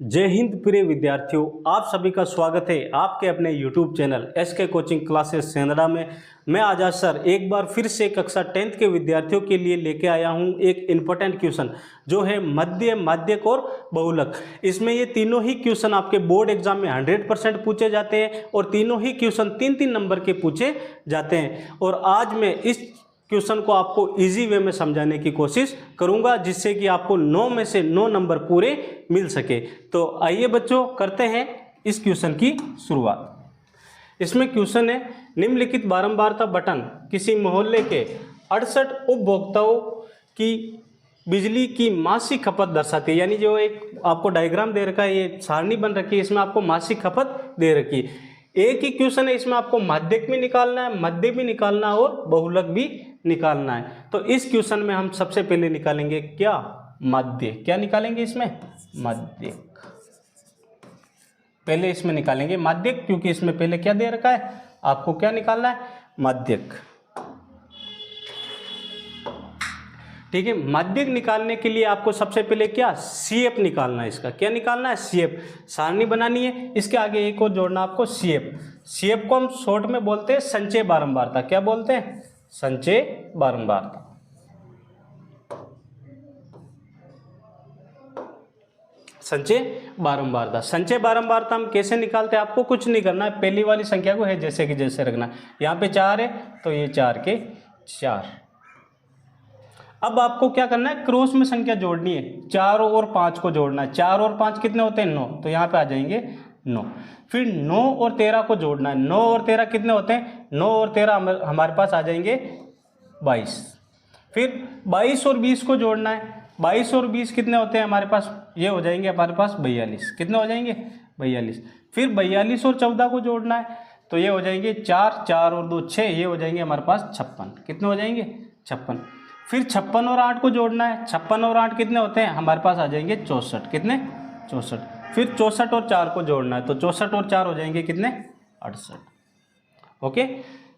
जय हिंद प्रिय विद्यार्थियों, आप सभी का स्वागत है आपके अपने YouTube channel SK coaching classes Sendhra में। मैं आजाद सर एक बार फिर से कक्षा 10th के विद्यार्थियों के लिए लेके आया हूं एक इम्पोर्टेंट क्वेश्चन जो है मध्य, माध्यक और बहुलक। इसमें ये तीनों ही क्वेश्चन आपके बोर्ड एग्जाम में 100% पूछे जाते हैं और तीनों ही क्वेश्चन 3-3 नंबर के पूछे जाते हैं। और आज मैं इस क्वेश्चन को आपको इजी वे में समझाने की कोशिश करूंगा जिससे कि आपको 9 में से 9 नंबर पूरे मिल सके। तो आइए बच्चों करते हैं इस क्वेश्चन की शुरुआत। इसमें क्वेश्चन है निम्नलिखित बारंबारता बटन किसी मोहल्ले के 68 उपभोक्ताओं की बिजली की मासिक खपत दर्शाती है। यानी जो एक आपको डायग्राम दे रखा है, ये सारणी बन रखी है, इसमें आपको मासिक खपत दे रखी है। एक ही क्वेश्चन है, इसमें आपको माध्यक भी निकालना है, मध्य भी निकालना है और बहुलक भी निकालना है। तो इस क्वेश्चन में हम सबसे पहले निकालेंगे क्या? मध्य। क्या निकालेंगे इसमें? माध्यक। पहले इसमें निकालेंगे माध्यक, क्योंकि इसमें पहले क्या दे रखा है, आपको क्या निकालना है? माध्यक। ठीक है, माध्यक निकालने के लिए आपको सबसे पहले क्या? CF निकालना है। इसका क्या निकालना है? CF। सारणी बनानी है, इसके आगे एक और जोड़ना आपको CF। CF को हम शॉर्ट में बोलते हैं संचय बारंबारता। क्या बोलते हैं? संचय बारंबारता। संचय बारंबारता। संचय बारंबारता हम कैसे निकालते हैं? आपको कुछ नहीं करना है, पहली वाली संख्या को है जैसे कि जैसे रखना है। यहाँ पे 4 है तो ये 4 के 4। अब आपको क्या करना है? क्रॉस में संख्या जोड़नी है, 4 और 5 को जोड़ना है। 4 और 5 कितने होते हैं? 9। तो यहाँ पे आ जाएंगे 9। फिर 9 और 13 को जोड़ना है। 9 और 13 कितने होते हैं? 9 और 13 हमारे पास आ जाएंगे 22। फिर 22 और 20 को जोड़ना है। 22 और 20 कितने होते हैं हमारे पास? ये हो जाएंगे हमारे पास 42। कितने हो जाएंगे? 42। फिर 42 और 14 को जोड़ना है, तो ये हो जाएंगे 4, 4 और 2 6, ये हो जाएंगे हमारे पास 56। कितने हो जाएंगे? 56। फिर 56 और 8 को जोड़ना है। 56 और 8 कितने होते हैं? हमारे पास आ जाएंगे 64। कितने? 64। फिर 64 और 4 को जोड़ना है, तो 64 और 4 हो जाएंगे कितने? 68। ओके।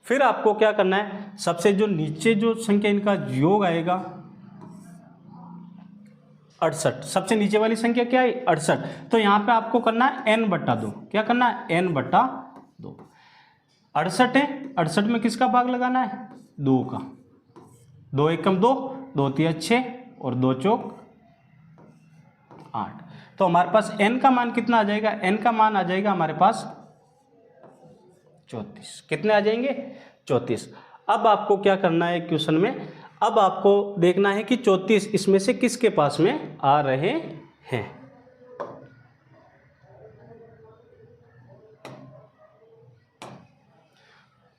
फिर आपको क्या करना है? सबसे जो नीचे जो संख्या इनका योग आएगा 68, सबसे नीचे वाली संख्या क्या है? 68। तो यहाँ पे आपको करना है n/2। क्या करना है? n/2। 68 है, 68 में किसका भाग लगाना है? 2 का। 2 एकम 2, 2 तिया 6 और 2 चौक 8। तो हमारे पास n का मान कितना आ जाएगा? n का मान आ जाएगा हमारे पास 34। कितने आ जाएंगे? 34। अब आपको क्या करना है क्वेश्चन में? अब आपको देखना है कि 34 इसमें से किसके पास में आ रहे हैं।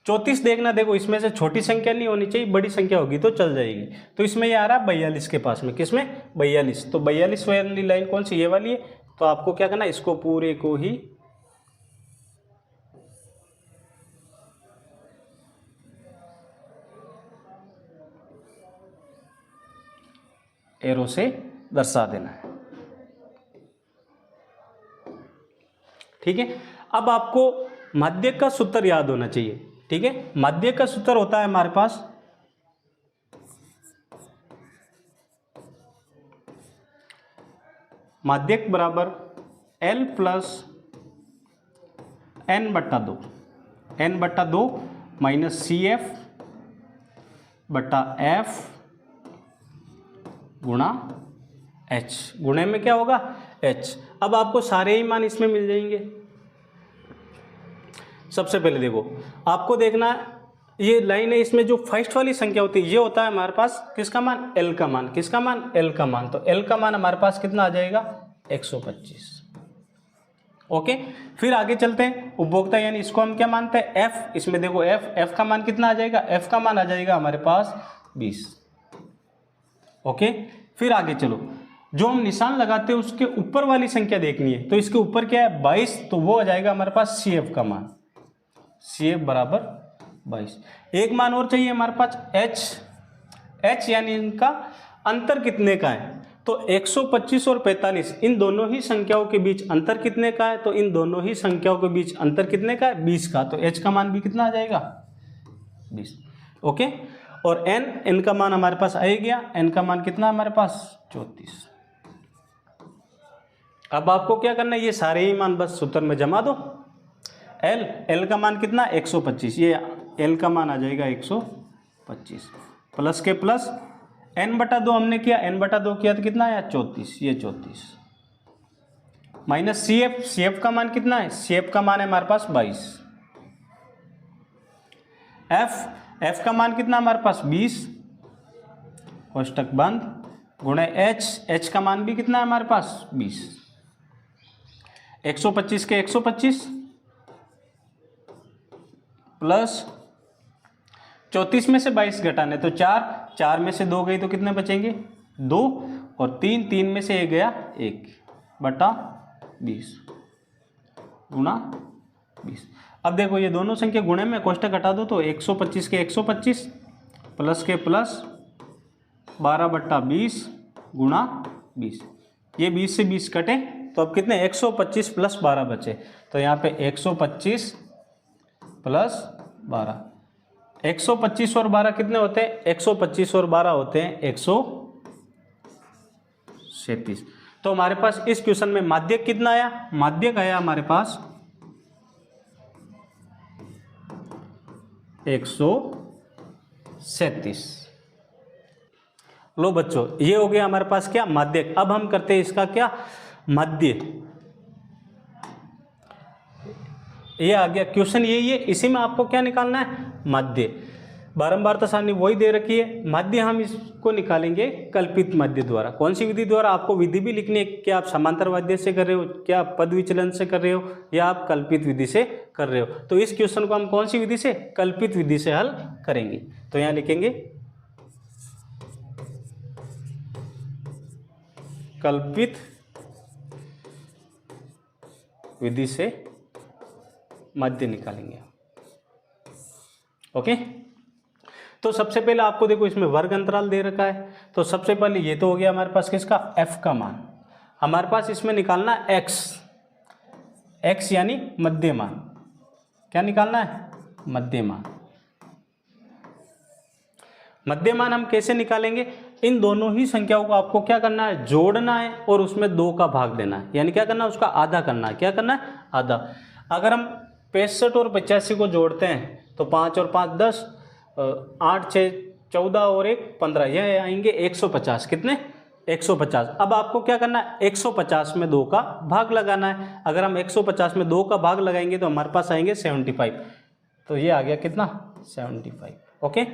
चौंतीस देखना, देखो इसमें से छोटी संख्या नहीं होनी चाहिए, बड़ी संख्या होगी तो चल जाएगी। तो इसमें ये आ रहा है 42 के पास में। किसमें? 42। तो 42 वाली लाइन कौन सी? ये वाली है। तो आपको क्या करना है? इसको पूरे को ही एरो से दर्शा देना है। ठीक है। अब आपको माध्यक का सूत्र याद होना चाहिए। ठीक है, माध्यक का सूत्र होता है हमारे पास माध्यक बराबर L + n/2। n/2 minus CF बटा F गुणा H। गुणे में क्या होगा? H। अब आपको सारे ही मान इसमें मिल जाएंगे। सबसे पहले देखो, आपको देखना ये लाइन है, इसमें जो फर्स्ट वाली संख्या होती है ये होता है हमारे पास किसका मान? L का मान। किसका मान? L का मान। तो L का मान हमारे पास कितना आ जाएगा? 125। ओके। फिर आगे चलते हैं, उपभोक्ता यानी इसको हम क्या मानते हैं? F। इसमें देखो F का मान कितना आ जाएगा? F का मान आ जाएगा हमारे पास 20। ओके। फिर आगे चलो, जो हम निशान लगाते हैं उसके ऊपर वाली संख्या देखनी है। तो इसके ऊपर क्या है? 22। तो वो आ जाएगा हमारे पास CF का मान। CF बराबर 22। एक मान और चाहिए हमारे पास H यानी इनका अंतर कितने का है? तो 125 और 45 इन दोनों ही संख्याओं के बीच अंतर कितने का है? तो इन दोनों ही संख्याओं के बीच अंतर कितने का है? 20 का। तो H का मान भी कितना आ जाएगा? 20। ओके। और n का मान हमारे पास आ गया। n का मान कितना हमारे पास? 34। अब आपको क्या करना है, ये सारे ही मान बस सूत्र में जमा दो। एल का मान कितना 125, ये एल का मान आ जाएगा 125 प्लस के प्लस n/2 हमने किया, n/2 किया तो कितना आया 34, ये 34 माइनस सी एफ का मान कितना है, सी एफ का मान है हमारे पास 22, एफ का मान कितना हमारे पास 20 कोष्टक बंद गुणे एच का मान भी कितना है हमारे पास 20, 125 के 125 प्लस 34 में से 22 घटाने तो 4 में से 2 गई तो कितने बचेंगे 2 और 3 में से 1 गया 1/20 गुणा 20। अब देखो ये दोनों संख्या गुणे में कोष्टक हटा दो तो 125 के 125 प्लस के प्लस 12/20 गुणा 20, ये 20 से 20 कटे तो अब कितने 125 प्लस 12 बचे, तो यहाँ पे 125 प्लस 12, 125 और 12 कितने होते हैं, 125 और 12 होते हैं 137। तो हमारे पास इस क्वेश्चन में माध्यक कितना आया, माध्यक आया हमारे पास 137। लो बच्चों ये हो गया हमारे पास क्या माध्यक। अब हम करते हैं इसका क्या मध्य, ये आ गया क्वेश्चन यही है, इसी में आपको क्या निकालना है मध्य। बारंबार तो सारणी वही दे रखी है, मध्य हम इसको निकालेंगे कल्पित मध्य द्वारा। कौन सी विधि द्वारा, आपको विधि भी लिखनी है, क्या आप समांतर वाद्य से कर रहे हो, क्या आप पद विचलन से कर रहे हो, या आप कल्पित विधि से कर रहे हो। तो इस क्वेश्चन को हम कौन सी विधि से, कल्पित विधि से हल करेंगे। तो यहाँ लिखेंगे कल्पित विधि से मध्य निकालेंगे। ओके, तो सबसे पहले आपको देखो इसमें वर्ग अंतराल दे रखा है, तो सबसे पहले ये तो हो गया हमारे पास किसका f का मान। हमारे पास इसमें निकालना x यानी मध्यमान। क्या निकालना है, मध्यमान। मध्यमान हम कैसे निकालेंगे, इन दोनों ही संख्याओं को आपको क्या करना है, जोड़ना है और उसमें 2 का भाग देना है, यानी क्या करना है, उसका आधा करना है। क्या करना है, आधा। अगर हम 65 और 85 को जोड़ते हैं तो 5 और 5 10, 8 6 14 और 1 15, यह आएंगे 150। कितने 150। अब आपको क्या करना है, 150 में 2 का भाग लगाना है। अगर हम 150 में 2 का भाग लगाएंगे तो हमारे पास आएंगे 75, तो ये आ गया कितना 75। ओके,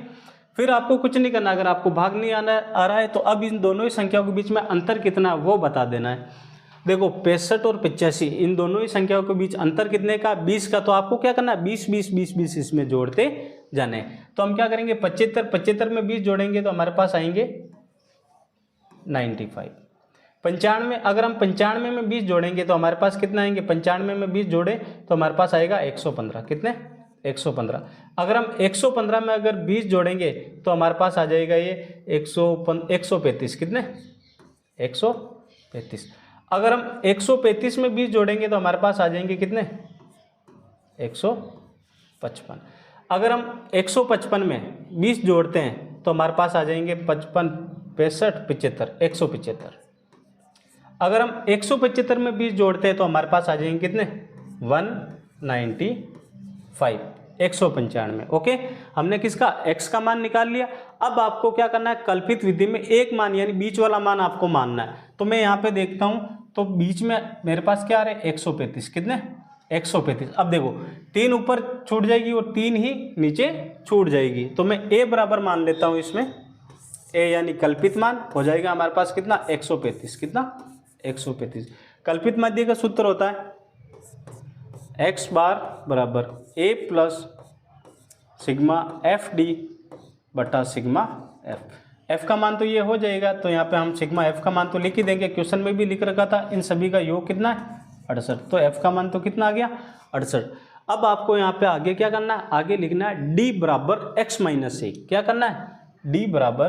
फिर आपको कुछ नहीं करना, अगर आपको भाग नहीं आ रहा है तो अब इन दोनों ही संख्याओं के बीच में अंतर कितना है वो बता देना है। देखो 65 और 85 इन दोनों ही संख्याओं के बीच अंतर कितने का, 20 का। तो आपको क्या करना है, 20 20 20 20 इसमें जोड़ते जाने। तो हम क्या करेंगे, 75 में 20 जोड़ेंगे तो हमारे पास आएंगे 95। 95, अगर हम 95 में 20 जोड़ेंगे तो हमारे पास कितना आएंगे, 95 में 20 जोड़े तो हमारे पास आएगा 115। कितने 115। अगर हम 115 में अगर 20 जोड़ेंगे तो हमारे पास आ जाएगा ये 135। कितने 135। अगर हम 135 में 20 जोड़ेंगे तो हमारे पास आ जाएंगे कितने 155। अगर हम 155 में 20 जोड़ते हैं तो हमारे पास आ जाएंगे 55 65 75 175। अगर हम 175 में 20 जोड़ते हैं तो हमारे पास आ जाएंगे कितने 195 195। ओके, हमने किसका x का मान निकाल लिया। अब आपको क्या करना है, कल्पित विधि में एक मान यानी बीच वाला मान आपको मानना है। तो मैं यहाँ पे देखता हूँ तो बीच में मेरे पास क्या आ रहा है 135। कितने 135। अब देखो 3 ऊपर छूट जाएगी और 3 ही नीचे छूट जाएगी, तो मैं a बराबर मान लेता हूँ इसमें। a यानी कल्पित मान हो जाएगा हमारे पास कितना 135। कितना 135। कल्पित माध्य का सूत्र होता है x बार बराबर a plus sigma F D बटा सिग्मा एफ। एफ का मान तो ये हो जाएगा, तो यहाँ पे हम सिग्मा एफ का मान तो लिख ही देंगे, क्वेश्चन में भी लिख रखा था। इन सभी का योग कितना है 68, तो एफ का मान तो कितना आ गया 68। अब आपको यहाँ पे आगे क्या करना है, आगे लिखना है d बराबर x माइनस ए। क्या करना है, d बराबर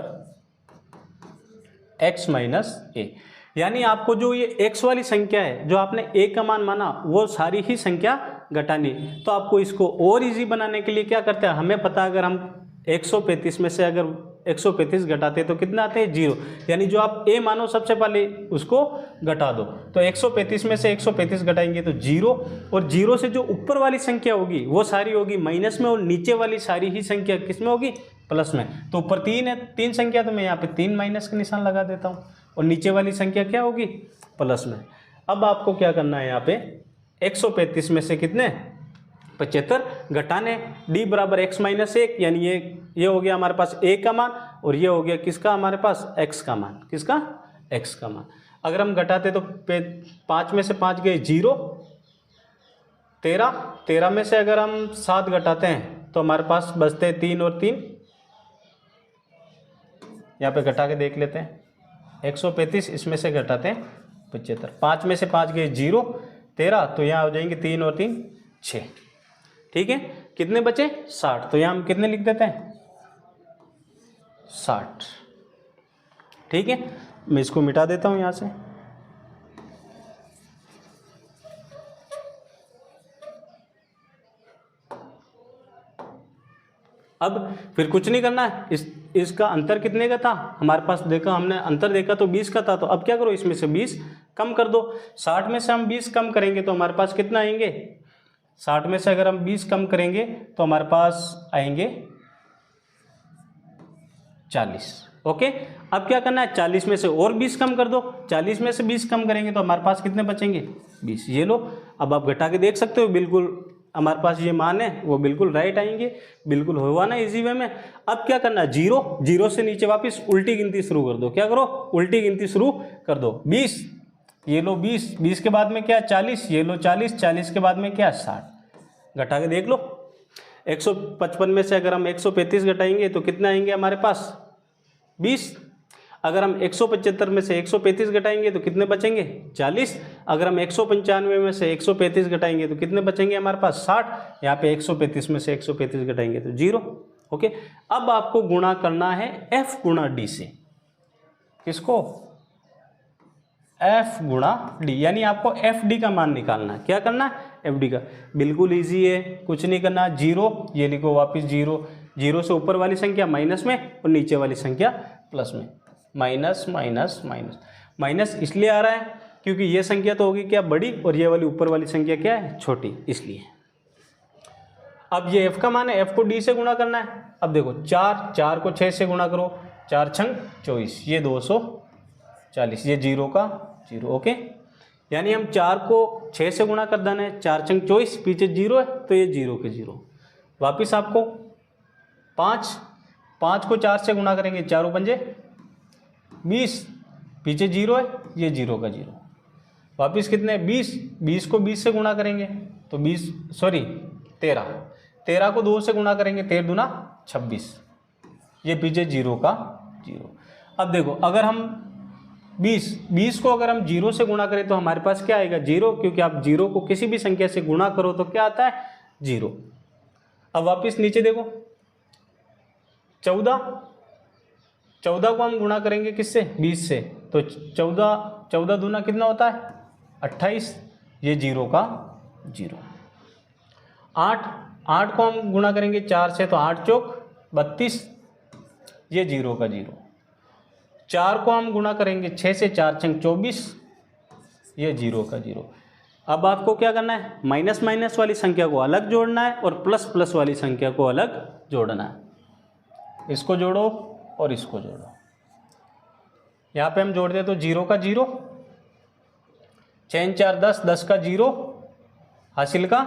x माइनस ए, यानी आपको जो ये x वाली संख्या है जो आपने a का मान माना वो सारी ही संख्या घटानी। तो आपको इसको और इजी बनाने के लिए क्या करते हैं, हमें पता है अगर हम 135 में से अगर 135 घटाते तो कितना आते हैं 0, यानी जो आप a मानो सबसे पहले उसको घटा दो। तो 135 में से 135 घटाएंगे तो 0, और 0 से जो ऊपर वाली संख्या होगी वो सारी होगी माइनस में, और नीचे वाली सारी ही संख्या किस में होगी, प्लस में। तो ऊपर 3 है, 3 संख्या, तो मैं यहाँ पे 3 माइनस का निशान लगा देता हूँ, और नीचे वाली संख्या क्या होगी, प्लस में। अब आपको क्या करना है, यहाँ पे 135 में से कितने 75 घटाने, d बराबर x माइनस 1, यानी ये हो गया हमारे पास a का मान, और ये हो गया किसका हमारे पास x का मान, किसका x का मान। अगर हम घटाते तो 5 में से 5 गए 0, 13 में से अगर हम 7 घटाते हैं तो हमारे पास बचते हैं 3 और 3, यहाँ पे घटा के देख लेते हैं। 135 इसमें से घटाते हैं 75, 5 में से 5 गए 0, 13, तो यहाँ हो जाएंगे 3 और 3 6, ठीक है। कितने बचे 60, तो यहाँ हम कितने लिख देते हैं 60, ठीक है। मैं इसको मिटा देता हूँ यहाँ से। अब फिर कुछ नहीं करना है, इसका अंतर कितने का था हमारे पास, देखा हमने अंतर देखा तो 20 का था। तो अब क्या करो, इसमें से 20 कम कर दो। 60 में से हम 20 कम करेंगे तो हमारे पास कितना आएंगे, 60 में से अगर हम 20 कम करेंगे तो हमारे पास आएंगे 40। ओके, अब क्या करना है, 40 में से और 20 कम कर दो। 40 में से 20 कम करेंगे तो हमारे पास कितने बचेंगे 20। ये लो, अब आप घटा के देख सकते हो, बिल्कुल हमारे पास ये मान है वो बिल्कुल राइट आएंगे, बिल्कुल हुआ ना इजी वे में। अब क्या करना है, 0 से नीचे वापस उल्टी गिनती शुरू कर दो। क्या करो, उल्टी गिनती शुरू कर दो। 20, ये लो 20 के बाद में क्या 40, ये लो 40 के बाद में क्या 60। घटा के देख लो, 155 में से अगर हम 135 घटाएंगे तो कितना आएंगे हमारे पास 20। अगर हम 175 में से 135 घटाएंगे तो कितने बचेंगे 40। अगर हम 195 में से 135 घटाएंगे तो कितने बचेंगे हमारे पास 60। यहाँ पे 135 में से 135 घटाएंगे तो 0। ओके, अब आपको गुणा करना है f गुणा d से। किसको, f गुणा d, यानी आपको fd का मान निकालना है। क्या करना है, fd का। बिल्कुल ईजी है, कुछ नहीं करना। 0, ये लिखो वापिस 0 से ऊपर वाली संख्या माइनस में और नीचे वाली संख्या प्लस में। माइनस माइनस माइनस माइनस इसलिए आ रहा है क्योंकि ये संख्या तो होगी क्या बड़ी, और ये वाली ऊपर वाली संख्या क्या है छोटी, इसलिए। अब ये f का मान है, f को d से गुणा करना है। अब देखो 4 को 6 से गुणा करो, 4 छंग 24, ये 240, ये 0 का 0। ओके, यानी हम 4 को 6 से गुणा कर देना है, 4 छंग 24, पीछे 0 है तो ये 0 के 0। वापिस आपको 5 को 4 से गुणा करेंगे, 4 पंजे 20, पीछे 0 है, ये 0 का 0। वापिस कितने 20 को 20 से गुणा करेंगे तो 13 को 2 से गुणा करेंगे, 13 दूना 26, ये पीछे 0 का 0। अब देखो, अगर हम 20 को अगर हम 0 से गुणा करें तो हमारे पास क्या आएगा 0, क्योंकि आप 0 को किसी भी संख्या से गुणा करो तो क्या आता है 0। अब वापिस नीचे देखो, 14 को हम गुणा करेंगे किससे 20 से, तो 14 दूना कितना होता है 28, ये 0 का 0। 8 को हम गुणा करेंगे 4 से, तो 8 चौक 32, ये 0 का 0। 4 को हम गुणा करेंगे 6 से, 4 छंग 24, ये 0 का 0। अब आपको क्या करना है, माइनस माइनस वाली संख्या को अलग जोड़ना है और प्लस प्लस वाली संख्या को अलग जोड़ना है। इसको जोड़ो और इसको जोड़ो। यहाँ पे हम जोड़ दें तो 0 का 0, 6 4 10 का 0, हासिल का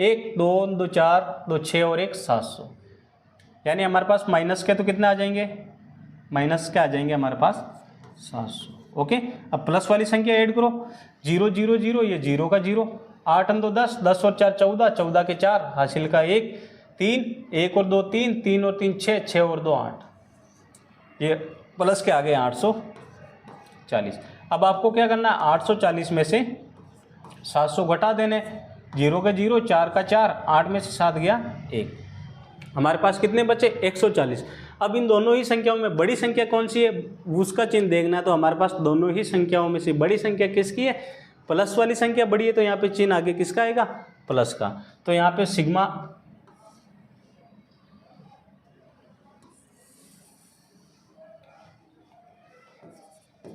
1 2 2 4 2 6 और 1 700। यानी हमारे पास माइनस के तो कितने आ जाएंगे, माइनस के आ जाएंगे हमारे पास 700। ओके, अब प्लस वाली संख्या ऐड करो, 0 0 0, ये 0 का 0, 8 2 10, 10 और 4 14, 14 के 4, हासिल का 1 3, 1 और 2 3, 3 और 3 6, 6 और 2 8, ये प्लस के आगे 840। अब आपको क्या करना है, 840 में से 700 घटा देने, 0 का 0, 4 का 4, 8 में से 7 गया 1, हमारे पास कितने बचे 140। अब इन दोनों ही संख्याओं में बड़ी संख्या कौन सी है उसका चिन्ह देखना है, तो हमारे पास दोनों ही संख्याओं में से बड़ी संख्या किसकी है, प्लस वाली संख्या बड़ी है, तो यहाँ पे चिन्ह आगे किसका आएगा प्लस का। तो यहाँ पे सिग्मा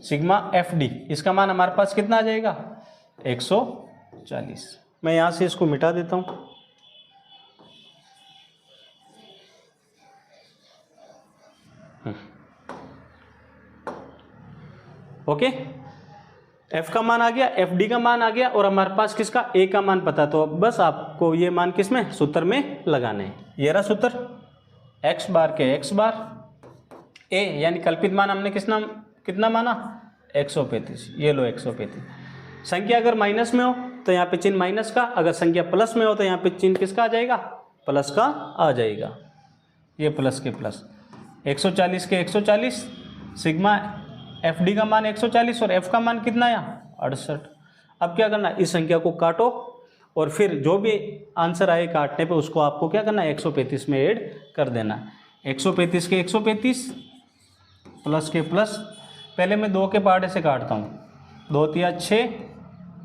सिग्मा एफ डी, इसका मान हमारे पास कितना आ जाएगा 140। मैं यहाँ से इसको मिटा देता हूँ। ओके, एफ का मान आ गया, एफ डी का मान आ गया, और हमारे पास किसका ए का मान पता। तो अब बस आपको ये मान किसमें सूत्र में लगाने हैं। ये रहा सूत्र, एक्स बार के एक्स बार ए यानी कल्पित मान हमने कितना माना 135। ये लो 135। संख्या अगर माइनस में हो तो यहाँ पे चिन्ह माइनस का, अगर संख्या प्लस में हो तो यहाँ पे चिन्ह किसका आ जाएगा प्लस का आ जाएगा। ये प्लस के प्लस 140 के 140, सिग्मा एफ डी का मान 140 और एफ का मान कितना आया 68। अब क्या करना, इस संख्या को काटो और फिर जो भी आंसर आए काटने पे उसको आपको क्या करना है 135 में ऐड कर देना है। 135 के 135 प्लस के प्लस, पहले मैं 2 के पहाड़े से काटता हूँ। 2 तिया 6,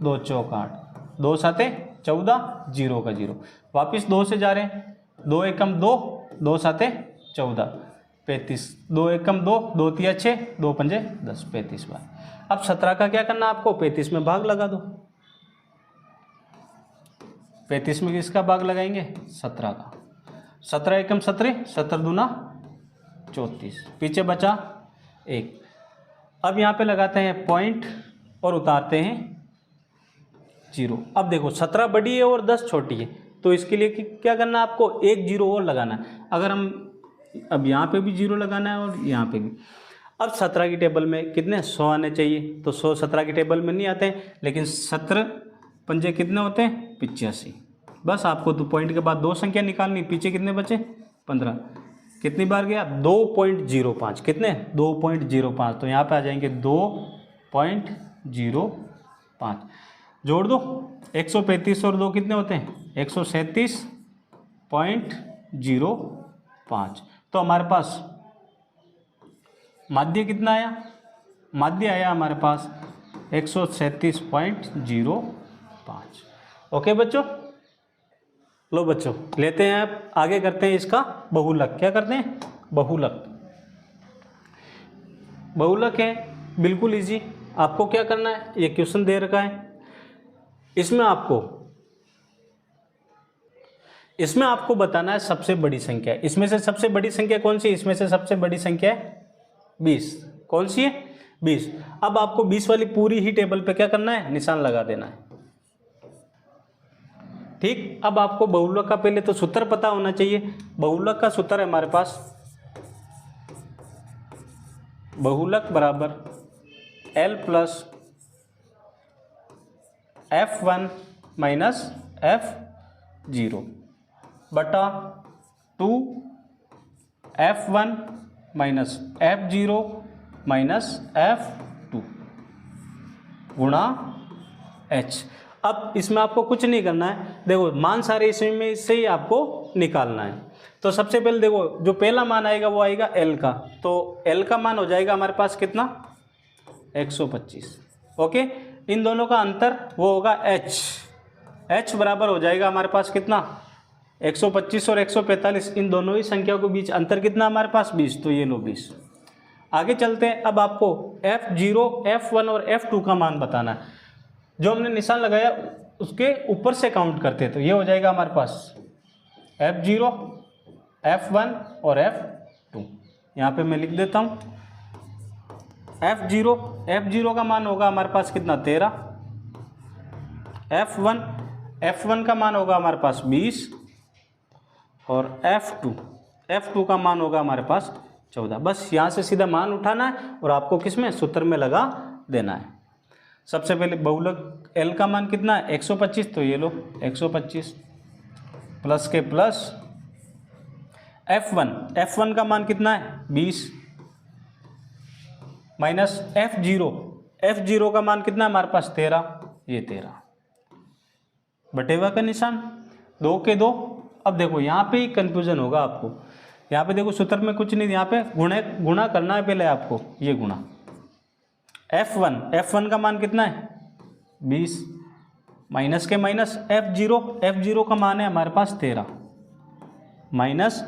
2 चौक 8, 2 साते 14, 0 का 0, वापिस 2 से जा रहे हैं। 2 एकम 2, 2 साते 14, 35, 2 एकम 2, 2 तिया 6, 2 पंजे 10, 35 बार। अब 17 का क्या करना आपको 35 में भाग लगा दो। 35 में किसका भाग लगाएंगे 17 का। 17 एकम 17, 17 दूना 34, पीछे बचा 1। अब यहाँ पे लगाते हैं पॉइंट और उतारते हैं 0। अब देखो 17 बड़ी है और 10 छोटी है, तो इसके लिए क्या करना है आपको 1 0 और लगाना है। अगर हम अब यहाँ पे भी 0 लगाना है और यहाँ पे भी। अब 17 की टेबल में कितने 100 आने चाहिए, तो 100 17 की टेबल में नहीं आते हैं, लेकिन 17 पंजे कितने होते हैं 85। बस आपको 2 पॉइंट के बाद 2 संख्या निकालनी, पीछे कितने बचे 15। कितनी बार गया 2.05, कितने 2.05, तो यहाँ पे आ जाएंगे 2.05। जोड़ दो 135 और 2 कितने होते हैं 137.05। तो हमारे पास माध्य कितना आया, माध्य आया हमारे पास 137.05। ओके बच्चों, लो बच्चों लेते हैं आप आगे करते हैं इसका बहुलक। क्या करते हैं बहुलक। बहुलक है बिल्कुल इजी। आपको क्या करना है, ये क्वेश्चन दे रखा है, इसमें आपको बताना है सबसे बड़ी संख्या। इसमें से सबसे बड़ी संख्या कौन सी है, इसमें से सबसे बड़ी संख्या है 20। कौन सी है 20। अब आपको 20 वाली पूरी ही टेबल पे क्या करना है निशान लगा देना है। ठीक, अब आपको बहुलक का पहले तो सूत्र पता होना चाहिए। बहुलक का सूत्र है हमारे पास, बहुलक बराबर L plus F1 minus F0 बटा 2 F1 minus F0 minus F2 गुणा H। अब इसमें आपको कुछ नहीं करना है, देखो मान सारे इसमें से ही आपको निकालना है। तो सबसे पहले देखो जो पहला मान आएगा वो आएगा L का, तो L का मान हो जाएगा हमारे पास कितना 125। ओके, इन दोनों का अंतर वो होगा H बराबर हो जाएगा हमारे पास कितना 125 और 145, इन दोनों ही संख्याओं के बीच अंतर कितना हमारे पास 20, तो ये लो 20। आगे चलते हैं, अब आपको F0, F1 और F2 का मान बताना है। जो हमने निशान लगाया उसके ऊपर से काउंट करते हैं, तो ये हो जाएगा हमारे पास F0, F1 और F2। यहाँ पे मैं लिख देता हूँ F0 का मान होगा हमारे पास कितना 13। F1 का मान होगा हमारे पास 20 और F2 का मान होगा हमारे पास 14। बस यहाँ से सीधा मान उठाना है और आपको किस में सूत्र में लगा देना है। सबसे पहले बहुलक L का मान कितना है 125, तो ये लो 125 प्लस के प्लस F1 का मान कितना है 20 माइनस F0 का मान कितना है हमारे पास 13, ये 13 बटेवा का निशान 2 के 2। अब देखो यहाँ पे ही कंफ्यूजन होगा आपको, यहाँ पे देखो सूत्र में कुछ नहीं, यहाँ पे गुणा करना है पहले आपको, ये गुणा F1 का मान कितना है 20 माइनस के माइनस F0 का मान है हमारे पास 13 माइनस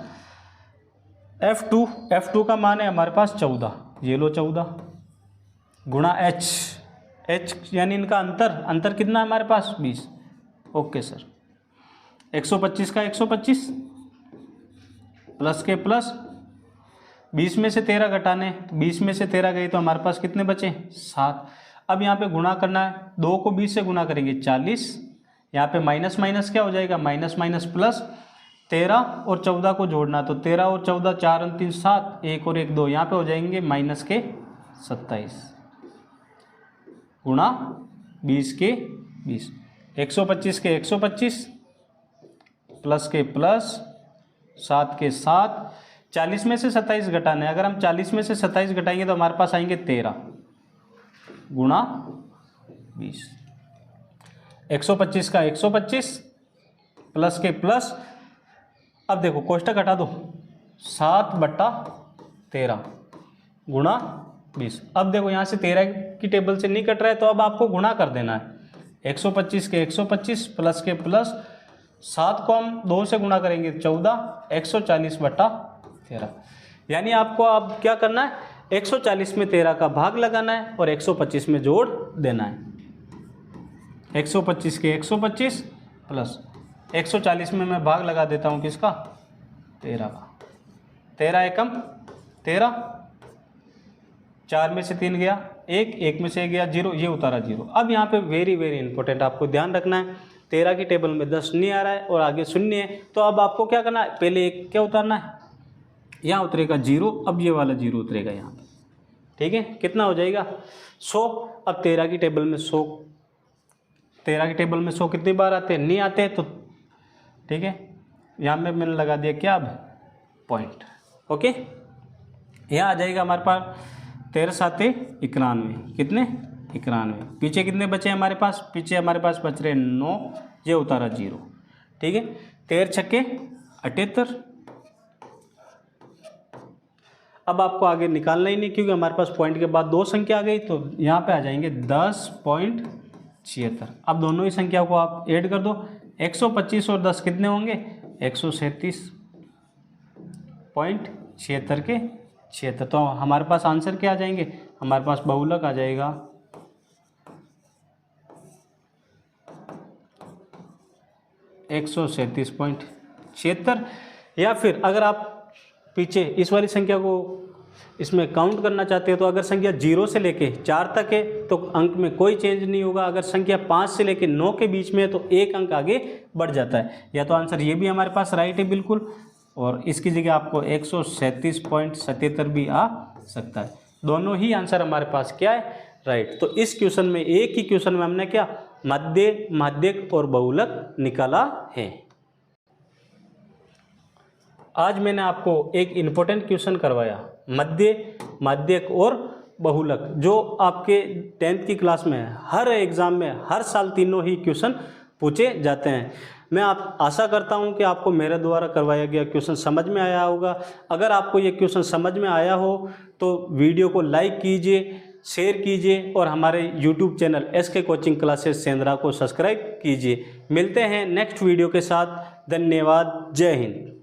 F2 का मान है हमारे पास 14, ये लो 14 गुणा एच, एच यानी इनका अंतर कितना है हमारे पास 20। ओके सर, 125 का 125 प्लस के प्लस 20 में से 13 घटाने, 20 में से 13 गई तो हमारे पास कितने बचे 7। अब यहाँ पे गुणा करना है, 2 को 20 से गुणा करेंगे 40, यहाँ पे माइनस माइनस क्या हो जाएगा माइनस माइनस प्लस, 13 और 14 को जोड़ना तो 13 और 14 4 और 3 7, 1 और 1 2, यहाँ पे हो जाएंगे माइनस के 27 गुणा 20 के 20, 125 के 125 प्लस के प्लस 7 के 7, 40 में से 27 घटाने, अगर हम 40 में से 27 घटाएंगे तो हमारे पास आएंगे 13 गुणा 20, 125 का 125 प्लस के प्लस, अब देखो कोष्टक हटा दो, 7/13 गुणा 20। अब देखो यहाँ से 13 की टेबल से नहीं कट रहा है तो अब आपको गुणा कर देना है, 125 के 125 प्लस के प्लस 7 को हम 2 से गुणा करेंगे 14, 140/13, यानी आपको अब क्या करना है 140 में 13 का भाग लगाना है और 125 में जोड़ देना है। 125 के 125 प्लस 140 में मैं भाग लगा देता हूँ किसका 13 का, 13 एकम 13, 4 में से 3 गया 1, 1 में से 1 गया 0, ये उतारा 0। अब यहाँ पे वेरी वेरी इंपॉर्टेंट आपको ध्यान रखना है, 13 की टेबल में 10 नहीं आ रहा है और आगे 0 है, तो अब आपको क्या करना है, पहले एक क्या उतारना है, यहाँ उतरेगा 0, अब ये वाला 0 उतरेगा यहाँ पे, ठीक है, कितना हो जाएगा 100। अब 13 की टेबल में 100, 13 की टेबल में 100 कितनी बार आते हैं, नहीं आते हैं, तो ठीक है यहाँ में मैंने लगा दिया क्या अब पॉइंट। ओके, यहाँ आ जाएगा हमारे पास 13 7 91, कितने 91, पीछे कितने बचे हमारे पास, पीछे हमारे पास बच रहे 9, ये उतारा 0, ठीक है, 13 छक्के 78। अब आपको आगे निकालना ही नहीं क्योंकि हमारे पास पॉइंट के बाद 2 संख्या आ गई, तो यहाँ पे आ जाएंगे 10.76। अब दोनों ही संख्या को आप ऐड कर दो, 125 और 10 कितने होंगे 137.76 के 76, तो हमारे पास आंसर क्या आ जाएंगे, हमारे पास बहुलक आ जाएगा 137.76। या फिर अगर आप पीछे इस वाली संख्या को इसमें काउंट करना चाहते हैं तो अगर संख्या 0 से लेके 4 तक है तो अंक में कोई चेंज नहीं होगा, अगर संख्या 5 से लेके 9 के बीच में है तो 1 अंक आगे बढ़ जाता है। या तो आंसर ये भी हमारे पास राइट है बिल्कुल, और इसकी जगह आपको 137.77 भी आ सकता है। दोनों ही आंसर हमारे पास क्या है, राइट। तो इस क्वेश्चन में, एक ही क्वेश्चन में हमने क्या मध्य, माध्यक और बहुलक निकाला है। आज मैंने आपको एक इम्पोर्टेंट क्वेश्चन करवाया, मध्य, माध्यक और बहुलक, जो आपके 10th की क्लास में हर एग्ज़ाम में हर साल तीनों ही क्वेश्चन पूछे जाते हैं। मैं आशा करता हूं कि आपको मेरे द्वारा करवाया गया क्वेश्चन समझ में आया होगा। अगर आपको ये क्वेश्चन समझ में आया हो तो वीडियो को लाइक कीजिए, शेयर कीजिए और हमारे YouTube channel SK coaching classes Shendra को सब्सक्राइब कीजिए। मिलते हैं नेक्स्ट वीडियो के साथ। धन्यवाद। जय हिंद।